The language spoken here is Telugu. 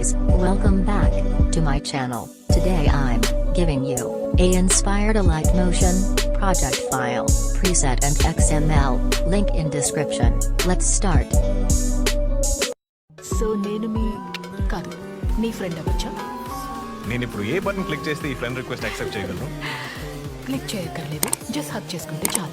guys, welcome back to my channel. Today I'm giving you a inspired Alightmotion project file, preset and XML, link in description. Let's start. So నేను కాదు నీ ఫ్రెండ్ అవ్వచ్చా? నేను ఇప్పుడు ఏ బటన్ క్లిక్ చేస్తే ఈ ఫ్రెండ్ రిక్వెస్ట్ యాక్సెప్ట్ చేయగలను? క్లిక్ చేయక్కర్లేదు, జస్ట్ హక్ చేసుకుంటే చాలు.